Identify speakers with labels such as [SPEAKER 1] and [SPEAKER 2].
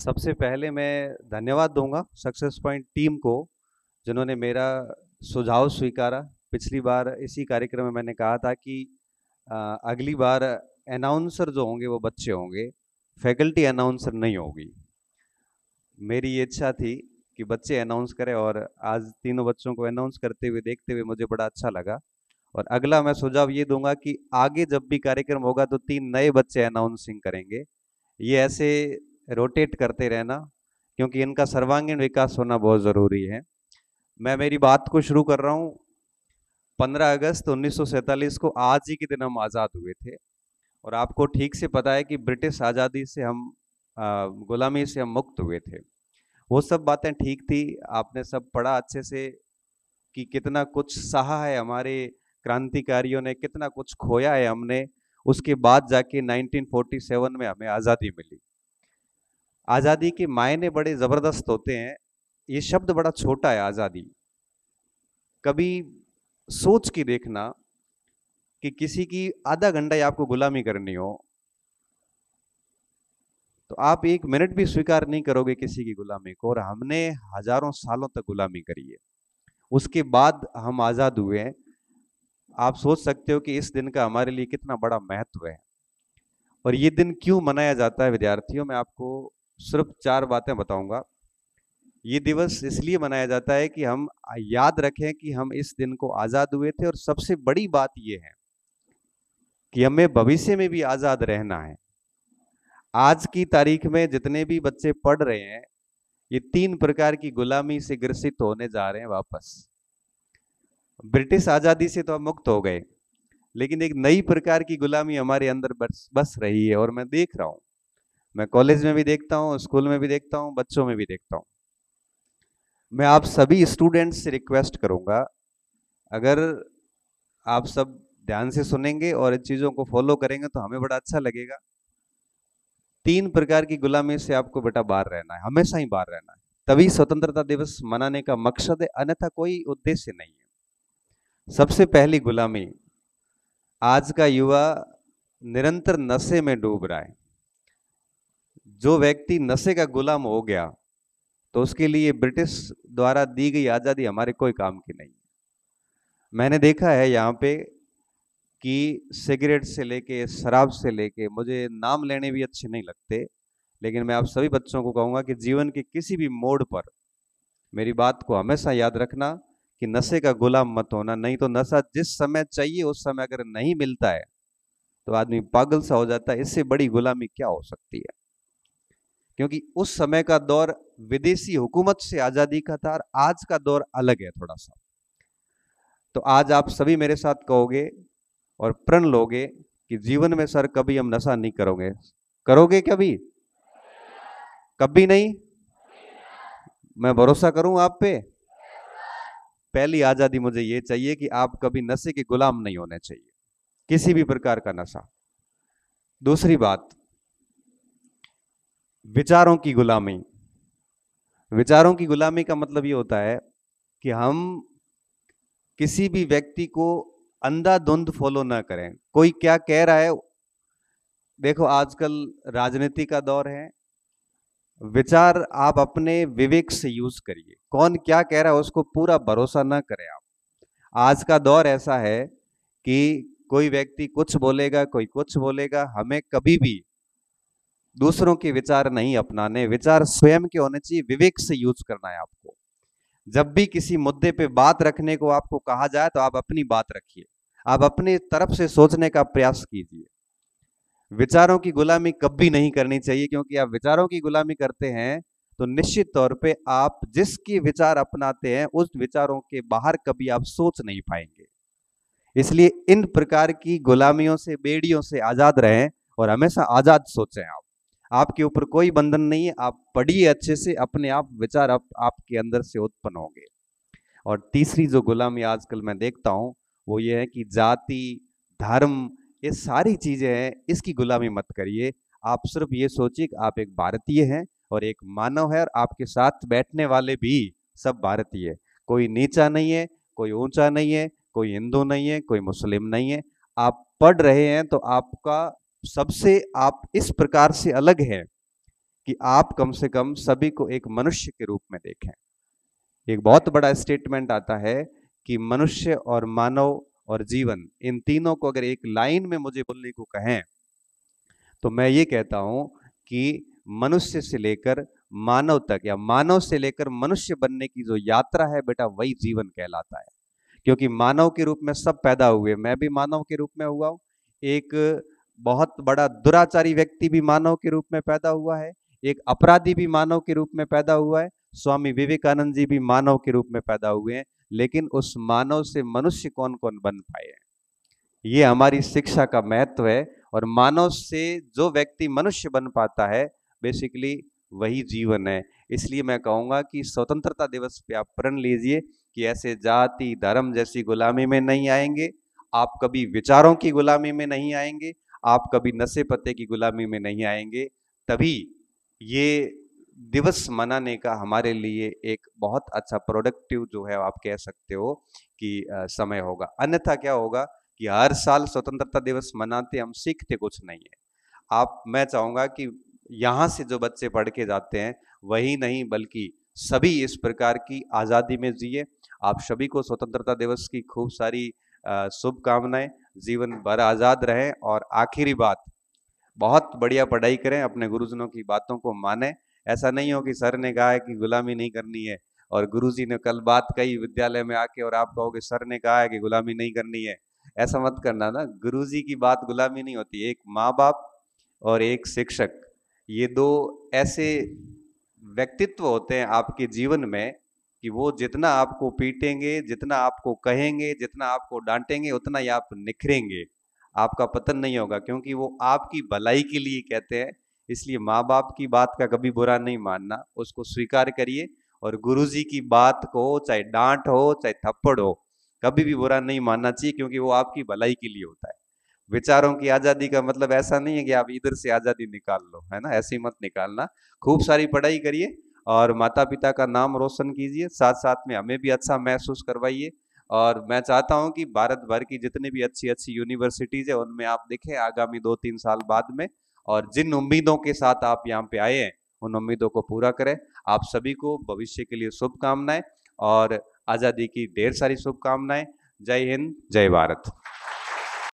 [SPEAKER 1] सबसे पहले मैं धन्यवाद दूंगा सक्सेस पॉइंट टीम को, जिन्होंने मेरा सुझाव स्वीकारा। पिछली बार इसी कार्यक्रम में मैंने कहा था कि अगली बार अनाउंसर जो होंगे वो बच्चे होंगे, फैकल्टी अनाउंसर नहीं होगी। मेरी ये इच्छा थी कि बच्चे अनाउंस करें, और आज तीनों बच्चों को अनाउंस करते हुए देखते हुए मुझे बड़ा अच्छा लगा। और अगला मैं सुझाव ये दूंगा कि आगे जब भी कार्यक्रम होगा तो 3 नए बच्चे अनाउंसिंग करेंगे। ये ऐसे रोटेट करते रहना, क्योंकि इनका सर्वांगीण विकास होना बहुत ज़रूरी है। मैं मेरी बात को शुरू कर रहा हूँ। 15 अगस्त 1947 को आज ही के दिन हम आज़ाद हुए थे। और आपको ठीक से पता है कि ब्रिटिश आज़ादी से हम गुलामी से हम मुक्त हुए थे। वो सब बातें ठीक थी। आपने सब पढ़ा अच्छे से कि कितना कुछ सहा है हमारे क्रांतिकारियों ने, कितना कुछ खोया है हमने। उसके बाद जाके 1947 में हमें आज़ादी मिली। आज़ादी के मायने बड़े ज़बरदस्त होते हैं। ये शब्द बड़ा छोटा है, आज़ादी। कभी सोच के देखना कि किसी की आधा घंटा ही आपको गुलामी करनी हो, तो आप 1 मिनट भी स्वीकार नहीं करोगे किसी की गुलामी को। और हमने हजारों सालों तक गुलामी करी है, उसके बाद हम आज़ाद हुए हैं। आप सोच सकते हो कि इस दिन का हमारे लिए कितना बड़ा महत्व है। और ये दिन क्यों मनाया जाता है विद्यार्थियों, मैं आपको सिर्फ 4 बातें बताऊंगा। ये दिवस इसलिए मनाया जाता है कि हम याद रखें कि हम इस दिन को आज़ाद हुए थे। और सबसे बड़ी बात यह है कि हमें भविष्य में भी आज़ाद रहना है। आज की तारीख में जितने भी बच्चे पढ़ रहे हैं, ये 3 प्रकार की गुलामी से ग्रसित होने जा रहे हैं वापस। ब्रिटिश आज़ादी से तो हम मुक्त हो गए, लेकिन एक नई प्रकार की गुलामी हमारे अंदर बस बस रही है। और मैं देख रहा हूँ, मैं कॉलेज में भी देखता हूँ, स्कूल में भी देखता हूँ, बच्चों में भी देखता हूँ। मैं आप सभी स्टूडेंट्स से रिक्वेस्ट करूंगा, अगर आप सब ध्यान से सुनेंगे और इन चीजों को फॉलो करेंगे तो हमें बड़ा अच्छा लगेगा। 3 प्रकार की गुलामी से आपको बेटा बाहर रहना है, हमेशा ही बाहर रहना है। तभी स्वतंत्रता दिवस मनाने का मकसद है, अन्यथा कोई उद्देश्य नहीं है। सबसे पहली गुलामी, आज का युवा निरंतर नशे में डूब रहा है। जो व्यक्ति नशे का गुलाम हो गया, तो उसके लिए ब्रिटिश द्वारा दी गई आजादी हमारे कोई काम की नहीं। मैंने देखा है यहाँ पे कि सिगरेट से लेके शराब से लेके, मुझे नाम लेने भी अच्छे नहीं लगते, लेकिन मैं आप सभी बच्चों को कहूंगा कि जीवन के किसी भी मोड़ पर मेरी बात को हमेशा याद रखना कि नशे का गुलाम मत होना। नहीं तो नशा जिस समय चाहिए उस समय अगर नहीं मिलता है तो आदमी पागल सा हो जाता है। इससे बड़ी गुलामी क्या हो सकती है? क्योंकि उस समय का दौर विदेशी हुकूमत से आजादी का था, और आज का दौर अलग है थोड़ा सा। तो आज आप सभी मेरे साथ कहोगे और प्रण लोगे कि जीवन में सर कभी हम नशा नहीं करोगे। करोगे कभी? कभी नहीं। मैं भरोसा करूं आप पे। पहली आजादी मुझे ये चाहिए कि आप कभी नशे के गुलाम नहीं होने चाहिए, किसी भी प्रकार का नशा। दूसरी बात, विचारों की गुलामी। विचारों की गुलामी का मतलब ये होता है कि हम किसी भी व्यक्ति को अंधाधुंध फॉलो ना करें। कोई क्या कह रहा है, देखो आजकल राजनीति का दौर है, विचार आप अपने विवेक से यूज करिए। कौन क्या कह रहा है उसको पूरा भरोसा ना करें आप। आज का दौर ऐसा है कि कोई व्यक्ति कुछ बोलेगा, कोई कुछ बोलेगा। हमें कभी भी दूसरों के विचार नहीं अपनाने, विचार स्वयं के होने चाहिए। विवेक से यूज करना है आपको। जब भी किसी मुद्दे पे बात रखने को आपको कहा जाए तो आप अपनी बात रखिए, आप अपनी तरफ से सोचने का प्रयास कीजिए। विचारों की गुलामी कभी नहीं करनी चाहिए, क्योंकि आप विचारों की गुलामी करते हैं तो निश्चित तौर पे आप जिसके विचार अपनाते हैं उस विचारों के बाहर कभी आप सोच नहीं पाएंगे। इसलिए इन प्रकार की गुलामियों से, बेड़ियों से आजाद रहें और हमेशा आजाद सोचें। आप, आपके ऊपर कोई बंधन नहीं है। आप पढ़िए अच्छे से, अपने आप विचार आपके अंदर से उत्पन्न होंगे। और तीसरी जो गुलामी आजकल मैं देखता हूं वो ये है कि जाति, धर्म, ये सारी चीजें हैं, इसकी गुलामी मत करिए। आप सिर्फ ये सोचिए कि आप एक भारतीय हैं और एक मानव है, और आपके साथ बैठने वाले भी सब भारतीय है। कोई नीचा नहीं है, कोई ऊंचा नहीं है, कोई हिंदू नहीं है, कोई मुस्लिम नहीं है। आप पढ़ रहे हैं तो आपका सबसे, आप इस प्रकार से अलग है कि आप कम से कम सभी को एक मनुष्य के रूप में देखें। एक बहुत बड़ा स्टेटमेंट आता है कि मनुष्य और मानव और जीवन, इन तीनों को अगर एक लाइन में मुझे बोलने को कहें तो मैं ये कहता हूं कि मनुष्य से लेकर मानव तक या मानव से लेकर मनुष्य बनने की जो यात्रा है बेटा, वही जीवन कहलाता है। क्योंकि मानव के रूप में सब पैदा हुए, मैं भी मानव के रूप में हुआ हूं, एक बहुत बड़ा दुराचारी व्यक्ति भी मानव के रूप में पैदा हुआ है, एक अपराधी भी मानव के रूप में पैदा हुआ है, स्वामी विवेकानंद जी भी मानव के रूप में पैदा हुए हैं। लेकिन उस मानव से मनुष्य कौन कौन बन पाए हैं, ये हमारी शिक्षा का महत्व है। और मानव से जो व्यक्ति मनुष्य बन पाता है, बेसिकली वही जीवन है। इसलिए मैं कहूंगा कि स्वतंत्रता दिवस पे आप प्रण लीजिए कि ऐसे जाति धर्म जैसी गुलामी में नहीं आएंगे, आप कभी विचारों की गुलामी में नहीं आएंगे, आप कभी नशे पत्ते की गुलामी में नहीं आएंगे। तभी ये दिवस मनाने का हमारे लिए एक बहुत अच्छा प्रोडक्टिव जो है आप कह सकते हो कि समय होगा। अन्यथा क्या होगा कि हर साल स्वतंत्रता दिवस मनाते हम सीखते कुछ नहीं है। मैं चाहूंगा कि यहाँ से जो बच्चे पढ़ के जाते हैं वही नहीं बल्कि सभी इस प्रकार की आजादी में जिए। आप सभी को स्वतंत्रता दिवस की खूब सारी शुभकामनाएं, जीवन भर आजाद रहें। और आखिरी बात, बहुत बढ़िया पढ़ाई करें, अपने गुरुजनों की बातों को माने। ऐसा नहीं हो कि सर ने कहा है कि गुलामी नहीं करनी है और गुरुजी ने कल बात कही विद्यालय में आके और आप कहोगे सर ने कहा है कि गुलामी नहीं करनी है। ऐसा मत करना ना, गुरुजी की बात गुलामी नहीं होती। एक माँ बाप और एक शिक्षक, ये दो ऐसे व्यक्तित्व होते हैं आपके जीवन में कि वो जितना आपको पीटेंगे, जितना आपको कहेंगे, जितना आपको डांटेंगे, उतना ही आप निखरेंगे, आपका पतन नहीं होगा, क्योंकि वो आपकी भलाई के लिए कहते हैं। इसलिए माँ बाप की बात का कभी बुरा नहीं मानना, उसको स्वीकार करिए। और गुरुजी की बात को चाहे डांट हो चाहे थप्पड़ हो, कभी भी बुरा नहीं मानना चाहिए, क्योंकि वो आपकी भलाई के लिए होता है। विचारों की आजादी का मतलब ऐसा नहीं है कि आप इधर से आजादी निकाल लो, है ना, ऐसी मत निकालना। खूब सारी पढ़ाई करिए और माता पिता का नाम रोशन कीजिए, साथ साथ में हमें भी अच्छा महसूस करवाइए। और मैं चाहता हूं कि भारत भर की जितनी भी अच्छी अच्छी यूनिवर्सिटीज है उनमें आप दिखें आगामी 2-3 साल बाद में, और जिन उम्मीदों के साथ आप यहाँ पे आए हैं उन उम्मीदों को पूरा करें। आप सभी को भविष्य के लिए शुभकामनाएं और आजादी की ढेर सारी शुभकामनाएं। जय हिंद, जय भारत।